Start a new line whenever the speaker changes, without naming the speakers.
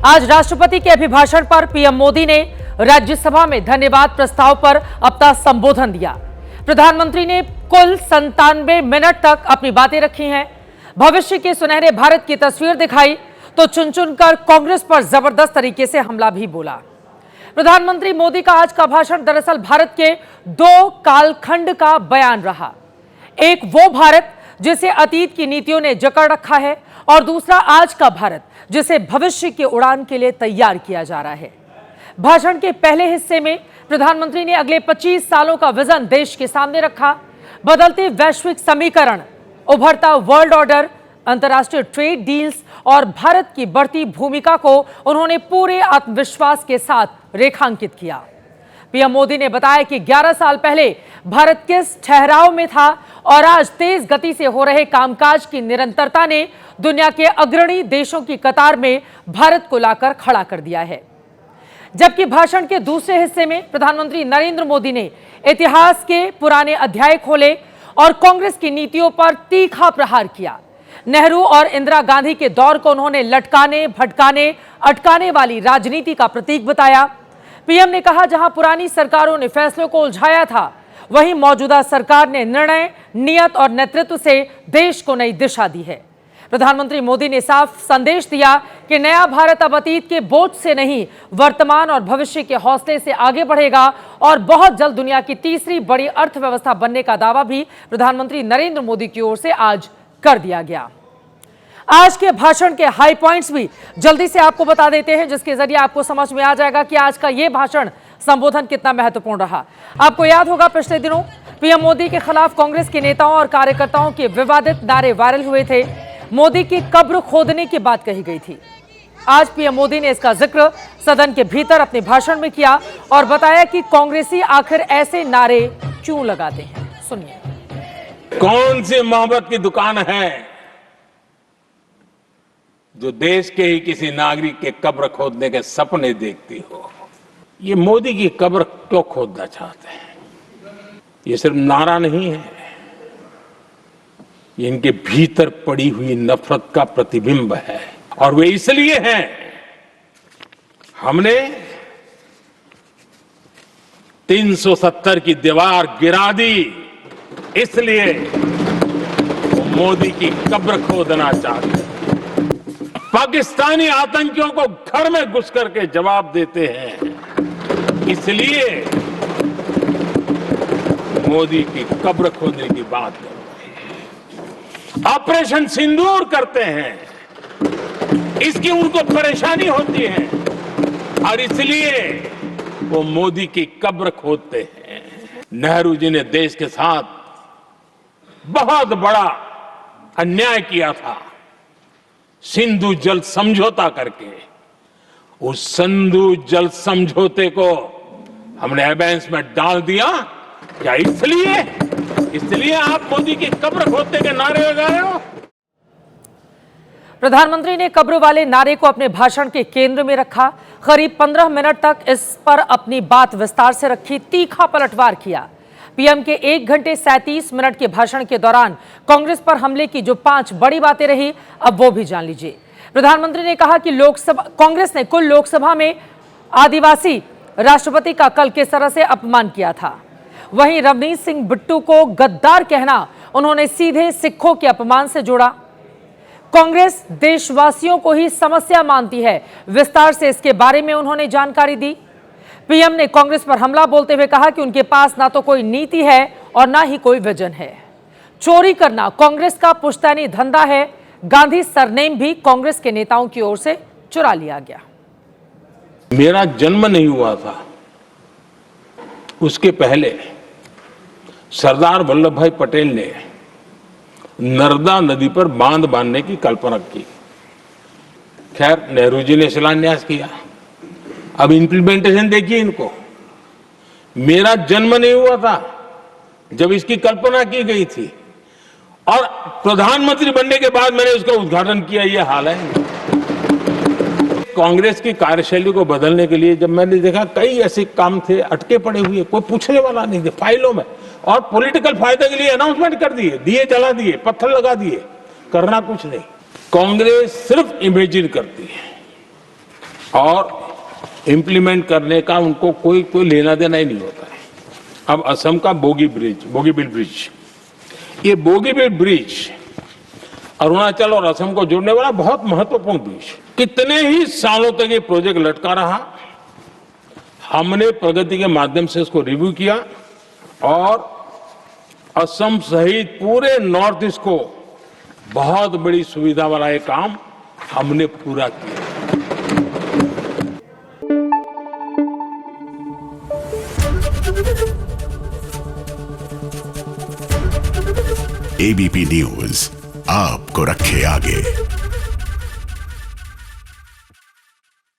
आज राष्ट्रपति के अभिभाषण पर पीएम मोदी ने राज्यसभा में धन्यवाद प्रस्ताव पर अपना संबोधन दिया। प्रधानमंत्री ने कुल 97 मिनट तक अपनी बातें रखी हैं। भविष्य के सुनहरे भारत की तस्वीर दिखाई तो चुन चुनकर कांग्रेस पर जबरदस्त तरीके से हमला भी बोला। प्रधानमंत्री मोदी का आज का भाषण दरअसल भारत के दो कालखंड का बयान रहा। एक वो भारत जिसे अतीत की नीतियों ने जकड़ रखा है और दूसरा आज का भारत जिसे भविष्य की उड़ान के लिए तैयार किया जा रहा है। भाषण के पहले हिस्से में प्रधानमंत्री ने अगले 25 सालों का विजन देश के सामने रखा। बदलते वैश्विक समीकरण, उभरता वर्ल्ड ऑर्डर, अंतर्राष्ट्रीय ट्रेड डील्स और भारत की बढ़ती भूमिका को उन्होंने पूरे आत्मविश्वास के साथ रेखांकित किया। पीएम मोदी ने बताया कि 11 साल पहले भारत किस ठहराव में था और आज तेज गति से हो रहे कामकाज की निरंतरता ने दुनिया के अग्रणी देशों की कतार में भारत को लाकर खड़ा कर दिया है। जबकि भाषण के दूसरे हिस्से में प्रधानमंत्री नरेंद्र मोदी ने इतिहास के पुराने अध्याय खोले और कांग्रेस की नीतियों पर तीखा प्रहार किया। नेहरू और इंदिरा गांधी के दौर को उन्होंने लटकाने, भटकाने, अटकाने वाली राजनीति का प्रतीक बताया। पीएम ने कहा, जहां पुरानी सरकारों ने फैसलों को उलझाया था, वहीं मौजूदा सरकार ने निर्णय, नियत और नेतृत्व से देश को नई दिशा दी है। प्रधानमंत्री मोदी ने साफ संदेश दिया कि नया भारत अब अतीत के बोझ से नहीं, वर्तमान और भविष्य के हौसले से आगे बढ़ेगा और बहुत जल्द दुनिया की तीसरी बड़ी अर्थव्यवस्था बनने का दावा भी प्रधानमंत्री नरेंद्र मोदी की ओर से आज कर दिया गया। आज के भाषण के हाई पॉइंट्स भी जल्दी से आपको बता देते हैं, जिसके जरिए आपको समझ में आ जाएगा कि आज का यह भाषण संबोधन कितना महत्वपूर्ण रहा। आपको याद होगा, पिछले दिनों पीएम मोदी के खिलाफ कांग्रेस के नेताओं और कार्यकर्ताओं के विवादित नारे वायरल हुए थे। मोदी की कब्र खोदने की बात कही गई थी। आज पीएम मोदी ने इसका जिक्र सदन के भीतर अपने भाषण में किया और बताया कि कांग्रेसी आखिर ऐसे नारे क्यों लगाते हैं। सुनिए।
कौन सी मोहब्बत की दुकान है जो देश के ही किसी नागरिक के कब्र खोदने के सपने देखती हो? ये मोदी की कब्र क्यों खोदना चाहते हैं? ये सिर्फ नारा नहीं है, ये इनके भीतर पड़ी हुई नफरत का प्रतिबिंब है। और वे इसलिए हैं, हमने 370 की दीवार गिरा दी, इसलिए वो मोदी की कब्र खोदना चाहते हैं। पाकिस्तानी आतंकियों को घर में घुस करके जवाब देते हैं, इसलिए मोदी की कब्र खोदने की बात करते हैं। ऑपरेशन सिंदूर करते हैं, इसकी उनको परेशानी होती है और इसलिए वो मोदी की कब्र खोदते हैं। नेहरू जी ने देश के साथ बहुत बड़ा अन्याय किया था, सिंधु जल समझौता करके। उस सिंधु जल समझौते को हमने एबेंस में डाल दिया। क्या इसलिए आप मोदी की कब्र खोदने के नारे लगा रहे हो?
प्रधानमंत्री ने कब्र वाले नारे को अपने भाषण के केंद्र में रखा। करीब 15 मिनट तक इस पर अपनी बात विस्तार से रखी, तीखा पलटवार किया। पीएम के 1 घंटे 37 मिनट के भाषण के दौरान कांग्रेस पर हमले की जो 5 बड़ी बातें रही, अब वो भी जान लीजिए। प्रधानमंत्री ने कहा कि कांग्रेस ने कुल लोकसभा में आदिवासी राष्ट्रपति का कल किस तरह से अपमान किया था। वहीं रवनीत सिंह बिट्टू को गद्दार कहना उन्होंने सीधे सिखों के अपमान से जोड़ा। कांग्रेस देशवासियों को ही समस्या मानती है, विस्तार से इसके बारे में उन्होंने जानकारी दी। पीएम ने कांग्रेस पर हमला बोलते हुए कहा कि उनके पास ना तो कोई नीति है और ना ही कोई विजन है। चोरी करना कांग्रेस का पुश्तैनी धंधा है। गांधी सरनेम भी कांग्रेस के नेताओं की ओर से चुरा लिया गया।
मेरा जन्म नहीं हुआ था, उसके पहले सरदार वल्लभ भाई पटेल ने नर्मदा नदी पर बांध बांधने की कल्पना की। खैर, नेहरू जी ने शिलान्यास किया। अब इंप्लीमेंटेशन देखिए इनको। मेरा जन्म नहीं हुआ था जब इसकी कल्पना की गई थी और प्रधानमंत्री बनने के बाद मैंने उसका उद्घाटन किया। यह हाल है। कांग्रेस की कार्यशैली को बदलने के लिए जब मैंने देखा कई ऐसे काम थे अटके पड़े हुए, कोई पूछने वाला नहीं थे फाइलों में, और पॉलिटिकल फायदे के लिए अनाउंसमेंट कर दिए, दिए जला दिए, पत्थर लगा दिए, करना कुछ नहीं। कांग्रेस सिर्फ इमेजिन करती है, और इम्प्लीमेंट करने का उनको कोई लेना देना ही नहीं होता है। अब असम का बोगीबील ब्रिज, ये बोगीबील ब्रिज अरुणाचल और असम को जोड़ने वाला बहुत महत्वपूर्ण ब्रिज, कितने ही सालों तक ये प्रोजेक्ट लटका रहा। हमने प्रगति के माध्यम से इसको रिव्यू किया और असम सहित पूरे नॉर्थ ईस्ट को बहुत बड़ी सुविधा वाला ये काम हमने पूरा किया।
एबीपी न्यूज आपको रखे आगे।